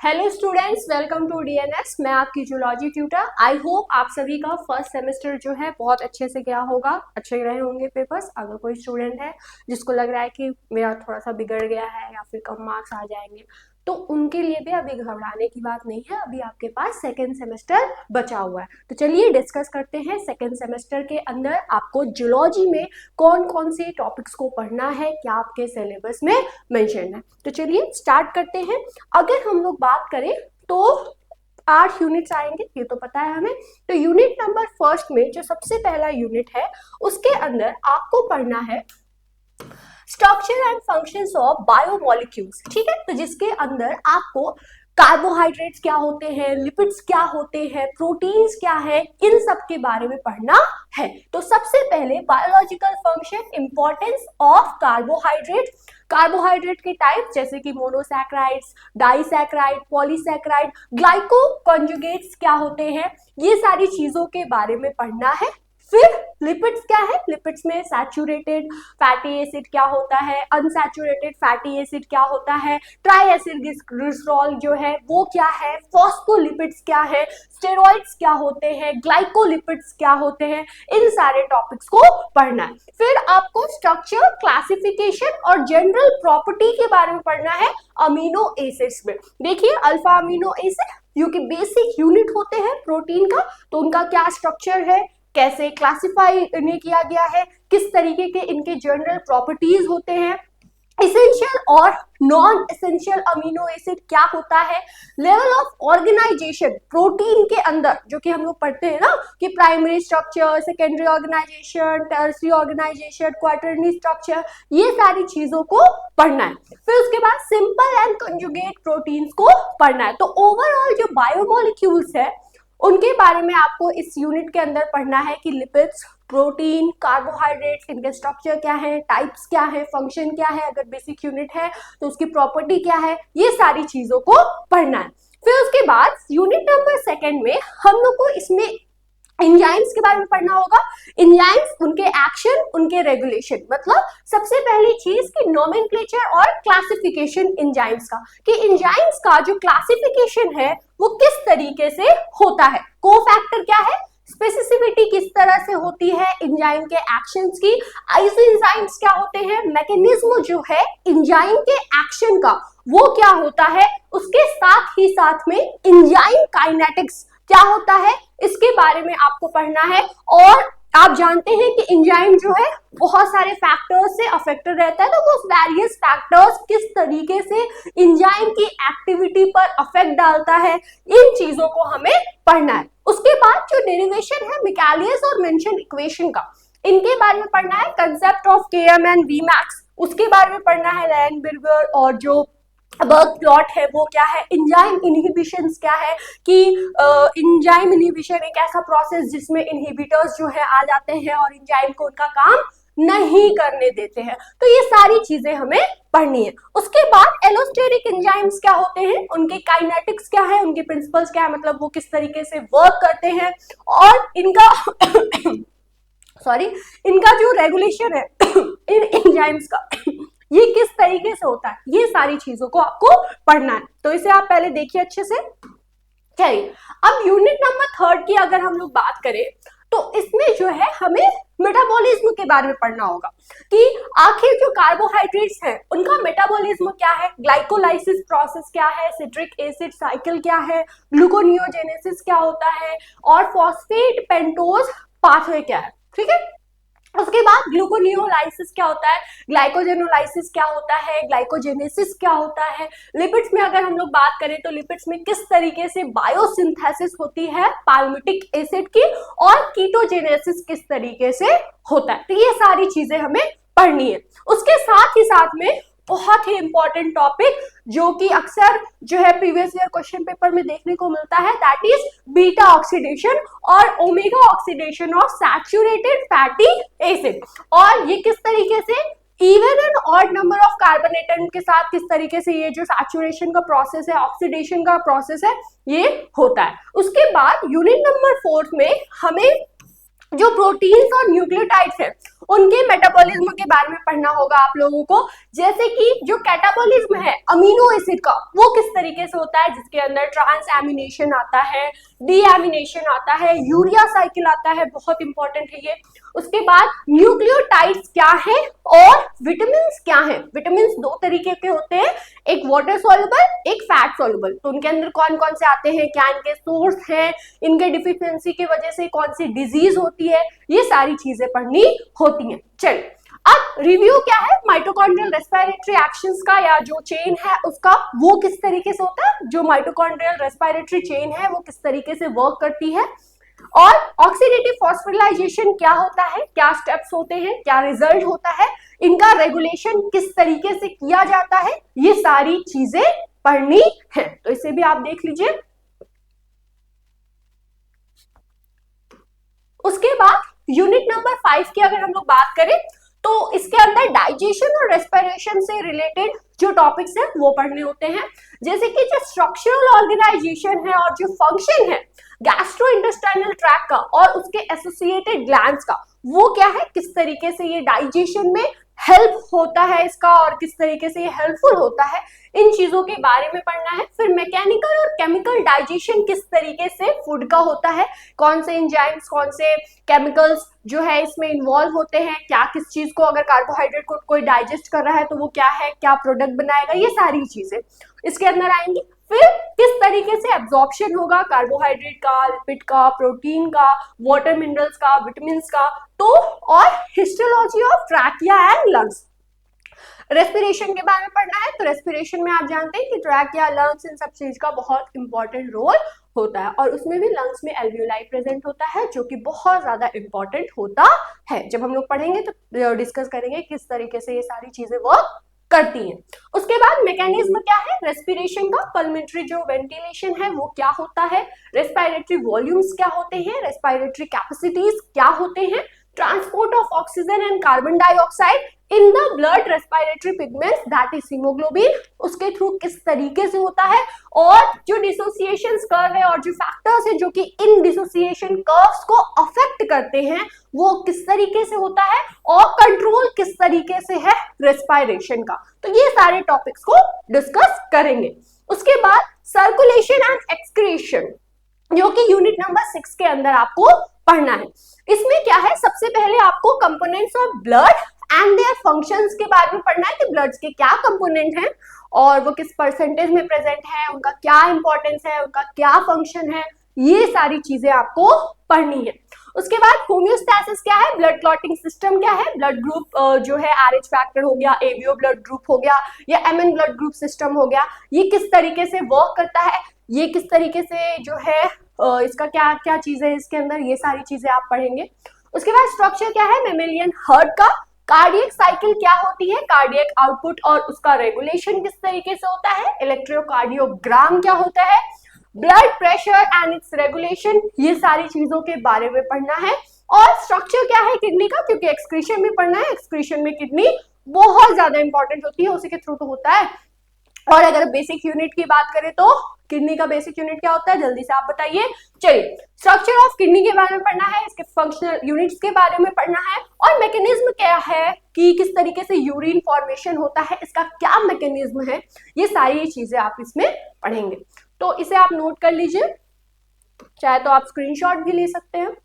Hello students, welcome to DNS. मैं आपकी zoology tutor. I hope आप सभी का फर्स्ट सेमेस्टर जो है बहुत अच्छे से गया होगा, अच्छे रहे होंगे पेपर्स। अगर कोई स्टूडेंट है जिसको लग रहा है कि मेरा थोड़ा सा बिगड़ गया है या फिर कम मार्क्स आ जाएंगे, तो उनके लिए भी अभी घबराने की बात नहीं है। अभी आपके पास सेकेंड सेमेस्टर बचा हुआ है। तो चलिए डिस्कस करते हैं सेकेंड सेमेस्टर के अंदर आपको जूलॉजी में कौन कौन से टॉपिक्स को पढ़ना है, क्या आपके सिलेबस में मेंशन है। तो चलिए स्टार्ट करते हैं। अगर हम लोग बात करें तो 8 यूनिट्स आएंगे, ये तो पता है हमें। तो यूनिट नंबर फर्स्ट में जो सबसे पहला यूनिट है उसके अंदर आपको पढ़ना है structure and functions of biomolecules. ठीक है, तो जिसके अंदर आपको कार्बोहाइड्रेट्स क्या होते हैं, लिपिड्स क्या होते हैं, प्रोटीन्स क्या है, इन सब के बारे में पढ़ना है। तो सबसे पहले biological function, importance of carbohydrate, carbohydrate के टाइप जैसे कि monosaccharides, disaccharide, polysaccharide, glyco conjugates क्या होते हैं, ये सारी चीजों के बारे में पढ़ना है। फिर लिपिड्स क्या है, लिपिड्स में सैचुरेटेड फैटी एसिड क्या होता है, अनसैचुरेटेड फैटी एसिड क्या होता है, ट्राई एसिड जो है वो क्या है, फॉस्फोलिपिड्स क्या है, स्टेरॉइड्स क्या होते हैं, ग्लाइकोलिपिड्स क्या होते हैं, इन सारे टॉपिक्स को पढ़ना है। फिर आपको स्ट्रक्चर, क्लासिफिकेशन और जनरल प्रॉपर्टी के बारे में पढ़ना है अमीनो एसिड्स में। देखिए अल्फा अमीनो एसिड जो कि बेसिक यूनिट होते हैं प्रोटीन का, तो उनका क्या स्ट्रक्चर है, कैसे क्लासिफाई इन्हें किया गया है, किस तरीके के इनके जनरल प्रॉपर्टीज होते हैं, एसेंशियल और नॉन एसेंशियल अमीनो एसिड क्या होता है, लेवल ऑफ ऑर्गेनाइजेशन प्रोटीन के अंदर जो कि हम लोग पढ़ते हैं ना कि primary structure, secondary organisation, tertiary organisation, quaternary structure, ये सारी चीजों को पढ़ना है। फिर उसके बाद सिंपल एंड कंजुगेट प्रोटीन्स को पढ़ना है। तो ओवरऑल जो बायोमोलिक्यूल्स है उनके बारे में आपको इस यूनिट के अंदर पढ़ना है कि लिपिड्स, प्रोटीन, कार्बोहाइड्रेट्स, इनके स्ट्रक्चर क्या है, टाइप्स क्या है, फंक्शन क्या है, अगर बेसिक यूनिट है तो उसकी प्रॉपर्टी क्या है, ये सारी चीजों को पढ़ना है। फिर उसके बाद यूनिट नंबर सेकेंड में हम लोग को इसमें एंजाइम्स के बारे में पढ़ना होगा। एंजाइम्स, उनके एक्शन, उनके रेगुलेशन, मतलब सबसे पहली चीज कि नोमेनक्लेचर और क्लासिफिकेशन एंजाइम्स का, कि एंजाइम्स का जो क्लासिफिकेशन है वो किस तरीके से होता है, कोफैक्टर क्या है, स्पेसिसिविटी किस तरह से होती है एंजाइम के एक्शंस की, आइसोएंजाइम्स क्या होते हैं, मैकेनिज्म जो है एंजाइम के एक्शन का वो क्या होता है, उसके साथ ही साथ में एंजाइम काइनेटिक्स क्या होता है, इसके बारे में आपको पढ़ना है। और आप जानते हैं कि एंजाइम जो है बहुत सारे फैक्टर्स से अफेक्टेड रहता है, तो वो वेरियस फैक्टर्स किस तरीके से एंजाइम की एक्टिविटी पर अफेक्ट डालता है, इन चीजों को हमें पढ़ना है। उसके बाद जो डेरिवेशन है मिकालियस और मेंशन इक्वेशन का, इनके बारे में पढ़ना है। Concept of KM and WiMAX, उसके बारे में पढ़ना है। लायनबर्गर और जो बर्ग प्लॉट है वो क्या है, एंजाइम इनहिबिशंस क्या है, कि एंजाइम इनहिबिशन एक ऐसा प्रोसेस जिसमें इनहिबिटर्स जो है आ जाते हैं और एंजाइम को उनका काम नहीं करने देते हैं। तो ये सारी चीजें हमें पढ़नी है। उसके बाद एलोस्टेरिक एंजाइम्स क्या होते हैं, उनके काइनेटिक्स क्या है, उनके प्रिंसिपल्स क्या है, मतलब वो किस तरीके से वर्क करते हैं, और इनका इनका जो रेगुलेशन है इन एंजाइम्स का ये किस तरीके से होता है, ये सारी चीजों को आपको पढ़ना है। तो इसे आप पहले देखिए अच्छे से। चलिए अब यूनिट नंबर थर्ड की अगर हम लोग बात करें तो इसमें जो है हमें मेटाबॉलिज्म के बारे में पढ़ना होगा कि आखिर जो कार्बोहाइड्रेट्स हैं उनका मेटाबॉलिज्म क्या है, ग्लाइकोलाइसिस प्रोसेस क्या है, सिट्रिक एसिड साइकिल क्या है, ग्लूकोनियोजेनेसिस क्या होता है, और फॉस्फेट पेंटोज पाथवे क्या है। ठीक है, उसके बाद ग्लूकोनियोलाइसिस क्या होता है, ग्लाइकोजेनोलाइसिस क्या होता है, ग्लाइकोजेनेसिस क्या होता है। लिपिड्स में अगर हम लोग बात करें तो लिपिड्स में किस तरीके से बायोसिंथेसिस होती है पाल्मिटिक एसिड की, और कीटोजेनेसिस किस तरीके से होता है। तो ये सारी चीजें हमें पढ़नी है। उसके साथ ही साथ में बहुत ही इंपॉर्टेंट टॉपिक जो कि अक्सर जो है प्रीवियस ईयर क्वेश्चन पेपर में देखने को मिलता है, दैट इज बीटा ऑक्सीडेशन और omega oxidation of saturated fatty acid. और ये किस तरीके से even and odd number of carbon atom के साथ किस तरीके से ये जो सैचुरेशन का प्रोसेस है, ऑक्सीडेशन का प्रोसेस है, ये होता है। उसके बाद यूनिट नंबर 4 में हमें जो प्रोटीन्स और न्यूक्लियोटाइड्स है उनके मेटाबॉलिज्म के बारे में पढ़ना होगा आप लोगों को, जैसे कि जो कैटाबॉलिज्म है अमीनो एसिड का वो किस तरीके से होता है, जिसके अंदर ट्रांस एमिनेशन आता है, डीएमिनेशन आता है, यूरिया साइकिल आता है, बहुत इंपॉर्टेंट है ये। उसके बाद न्यूक्लियोटाइड्स क्या है और विटामिन क्या है। विटामिन दो तरीके के होते हैं, एक वाटर सॉल्युबल एक फैट सॉल्युबल। तो उनके अंदर कौन कौन से आते हैं, क्या इनके सोर्स हैं, इनके डिफिशियंसी की वजह से कौन सी डिजीज होती है, ये सारी चीजें पढ़नी होती हैं। चलिए अब रिव्यू क्या है, माइटोकॉन्ड्रियल रेस्पिरेटरी एक्शंस का या जो चेन है उसका, वो किस तरीके से होता है, जो माइटोकॉन्ड्रियल रेस्पिरेटरी चेन है वो किस तरीके से वर्क करती है, और ऑक्सीडेटिव फॉस्फोरिलाइजेशन क्या होता है, क्या स्टेप्स होते हैं, क्या रिजल्ट होता है, इनका रेगुलेशन किस तरीके से किया जाता है, ये सारी चीजें पढ़नी है। तो इसे भी आप देख लीजिए। उसके बाद यूनिट नंबर 5 की अगर हम लोग बात करें तो इसके अंदर डाइजेशन और रेस्पिरेशन से रिलेटेड जो टॉपिक्स हैं वो पढ़ने होते हैं, जैसे कि जो स्ट्रक्चरल ऑर्गेनाइजेशन है और जो फंक्शन है गैस्ट्रोइंटेस्टाइनल ट्रैक्ट का और उसके एसोसिएटेड ग्लैंड्स का, वो क्या है, किस तरीके से ये डाइजेशन में हेल्प होता है इसका और किस तरीके से ये हेल्पफुल होता है, इन चीजों के बारे में पढ़ना है। फिर मैकेनिकल और केमिकल डाइजेशन किस तरीके से फूड का होता है, कौन से एंजाइम्स कौन से केमिकल्स जो है इसमें इन्वॉल्व होते हैं, क्या किस चीज को अगर कार्बोहाइड्रेट को कोई डाइजेस्ट कर रहा है तो वो क्या है, क्या प्रोडक्ट बनाएगा, ये सारी चीजें इसके अंदर आएंगी। फिर किस तरीके से एब्जॉर्प्शन होगा कार्बोहाइड्रेट का, लिपिड का, प्रोटीन का, वाटर मिनरल्स का, विटामिन का, तो और histology of trachea and lungs. Respiration के बारे में पढ़ना है, तो रेस्पिरेशन में आप जानते हैं कि ट्रैकिया, लंग्स, इन सब चीज का बहुत इंपॉर्टेंट रोल होता है और उसमें भी लंग्स में एल्वियोलाई प्रेजेंट होता है जो कि बहुत ज्यादा इंपॉर्टेंट होता है। जब हम लोग पढ़ेंगे तो डिस्कस करेंगे किस तरीके से ये सारी चीजें वर्क करती हैं। उसके बाद मैकेनिज्म क्या है रेस्पिरेशन का, पल्मेंट्री जो वेंटिलेशन है वो क्या होता है, रेस्पिरेटरी वॉल्यूम्स क्या होते हैं, रेस्पिरेटरी कैपेसिटीज क्या होते हैं, transport of oxygen and carbon dioxide in the blood respiratory pigments that is haemoglobin, उसके थ्रू किस तरीके से होता है, और जो डिसोसिएशन कर्व है और जो फैक्टर्स है जो कि इन डिसोसिएशन कर्व्स को अफेक्ट करते हैं वो किस तरीके से होता है, और कंट्रोल किस तरीके से है रेस्पिरेशन का। तो ये सारे टॉपिक्स को डिस्कस करेंगे। उसके बाद सर्कुलेशन एंड एक्सक्रीशन जो कि यूनिट नंबर 6 के अंदर आपको पढ़ना है। इसमें क्या है, सबसे पहले आपको components of blood and their functions के बारे में पढ़ना है कि ब्लड के क्या कंपोनेंट हैं और वो किस परसेंटेज में प्रेजेंट है, उनका क्या इंपॉर्टेंस है, उनका क्या फंक्शन है, ये सारी चीजें आपको पढ़नी है। उसके बाद होम्योस्टैसिस क्या है, ब्लड क्लॉटिंग सिस्टम क्या है, ब्लड ग्रुप जो है आरएच फैक्टर हो गया, एबीओ ब्लड ग्रुप हो गया या एमएन ब्लड ग्रुप सिस्टम हो गया, ये किस तरीके से वर्क करता है, ये किस तरीके से जो है इसका क्या क्या चीजें है इसके अंदर, ये सारी चीजें आप पढ़ेंगे। उसके बाद स्ट्रक्चर क्या है मेमेलियन हार्ट का, कार्डियक साइकिल क्या होती है, कार्डियक आउटपुट और उसका रेगुलेशन किस तरीके से होता है, इलेक्ट्रोकार्डियोग्राम क्या होता है, blood pressure and it's regulation, ये सारी चीजों के बारे में पढ़ना है। और स्ट्रक्चर क्या है किडनी का, क्योंकि एक्सक्रीशन भी पढ़ना है, एक्सक्रीशन में किडनी बहुत ज्यादा इंपॉर्टेंट होती है, उसी के थ्रू तो होता है। और अगर बेसिक यूनिट की बात करें तो किडनी का बेसिक यूनिट क्या होता है, जल्दी से आप बताइए। चलिए स्ट्रक्चर ऑफ किडनी के बारे में पढ़ना है, इसके फंक्शनल यूनिट्स के बारे में पढ़ना है, और मैकेनिज्म क्या है कि किस तरीके से यूरिन फॉर्मेशन होता है, इसका क्या मैकेनिज्म है, ये सारी चीजें आप इसमें पढ़ेंगे। तो इसे आप नोट कर लीजिए, चाहे तो आप स्क्रीनशॉट भी ले सकते हैं।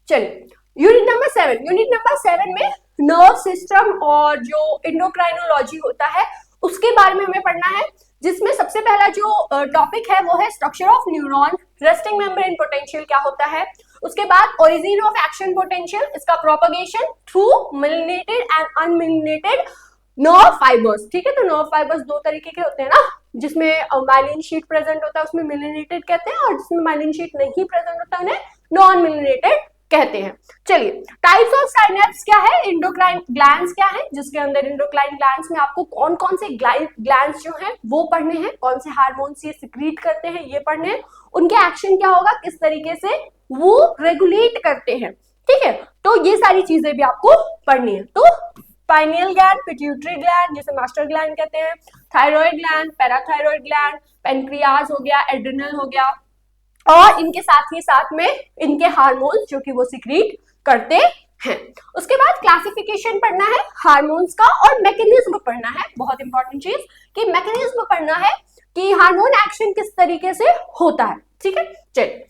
चलिए यूनिट नंबर 7, यूनिट नंबर 7 में नर्व सिस्टम और जो इंडोक्राइनोलॉजी होता है उसके बारे में हमें पढ़ना है, जिसमें सबसे पहला जो टॉपिक है वो है structure of neuron, resting membrane potential क्या होता है, उसके बाद ओरिजिन ऑफ एक्शन पोटेंशियल, इसका propagation through myelinated and unmyelinated nerve fibres. ठीक है, तो नर्व फाइबर्स दो तरीके के होते हैं ना, जिसमें माइलिन शीट प्रेजेंट होता है उसमें मिलिनेटेड कहते हैं, और जिसमें माइलिन शीट नहीं प्रेजेंट होता उन्हें नॉन मिलिनेटेड कहते हैं। चलिए टाइप्स ऑफ साइनेप्स क्या है, इंडोक्राइन ग्लैंड्स क्या है, जिसके अंदर इंडोक्राइन ग्लैंड्स में आपको कौन कौन से ग्लैंड्स जो हैं वो पढ़ने हैं, कौन से हार्मोन्स ये सिक्रीट करते हैं ये पढ़ने हैं, उनके एक्शन क्या होगा, किस तरीके से वो रेगुलेट करते हैं। ठीक है, तो ये सारी चीजें भी आपको पढ़नी है। तो पाइनियल ग्लैंड, पिट्यूटरी ग्लैंड जिसे मास्टर ग्लैंड कहते हैं, thyroid gland, parathyroid gland, pancreas हो गया, एड्रिनल हो गया, और इनके साथ ही साथ में इनके हार्मोन्स जो कि वो सिक्रीट करते हैं। उसके बाद क्लासिफिकेशन पढ़ना है हार्मोन्स का और मैकेनिज्म पढ़ना है, बहुत इंपॉर्टेंट चीज कि मैकेनिज्म पढ़ना है कि हार्मोन एक्शन किस तरीके से होता है, ठीक है। चलिए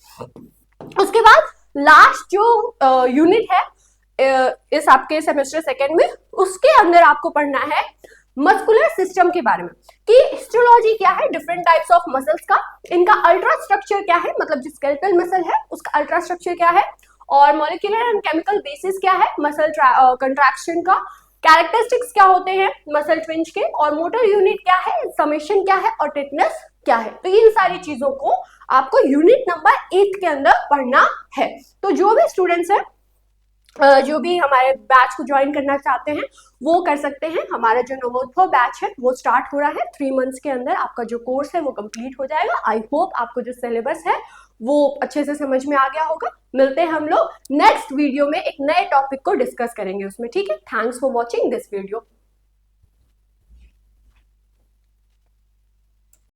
उसके बाद लास्ट जो यूनिट है इस आपके सेमेस्टर सेकेंड में, उसके अंदर आपको पढ़ना है मस्कुलर सिस्टम के बारे में कि हिस्टोलॉजी क्या है, डिफरेंट टाइप्स ऑफ मसल्स का, इनका अल्ट्रा स्ट्रक्चर क्या है, मतलब जो स्केलेटल मसल है उसका अल्ट्रा स्ट्रक्चर क्या है, और मॉलिक्यूलर एंड केमिकल बेसिस क्या है मसल कंट्रैक्शन का, कैरेक्टरिस्टिक्स क्या होते हैं मसल ट्विंज के, और मोटर यूनिट क्या है, समेशन क्या है, और टिटनेस क्या है। तो इन सारी चीजों को आपको यूनिट नंबर 8 के अंदर पढ़ना है। तो जो भी स्टूडेंट्स है जो भी हमारे बैच को ज्वाइन करना चाहते हैं वो कर सकते हैं। हमारा जो नवोत्सव बैच है वो स्टार्ट हो रहा है, 3 मंथ्स के अंदर आपका जो कोर्स है वो कंप्लीट हो जाएगा। आई होप आपको जो सिलेबस है वो अच्छे से समझ में आ गया होगा। मिलते हैं हम लोग नेक्स्ट वीडियो में, एक नए टॉपिक को डिस्कस करेंगे उसमें, ठीक है। Thanks for watching this video.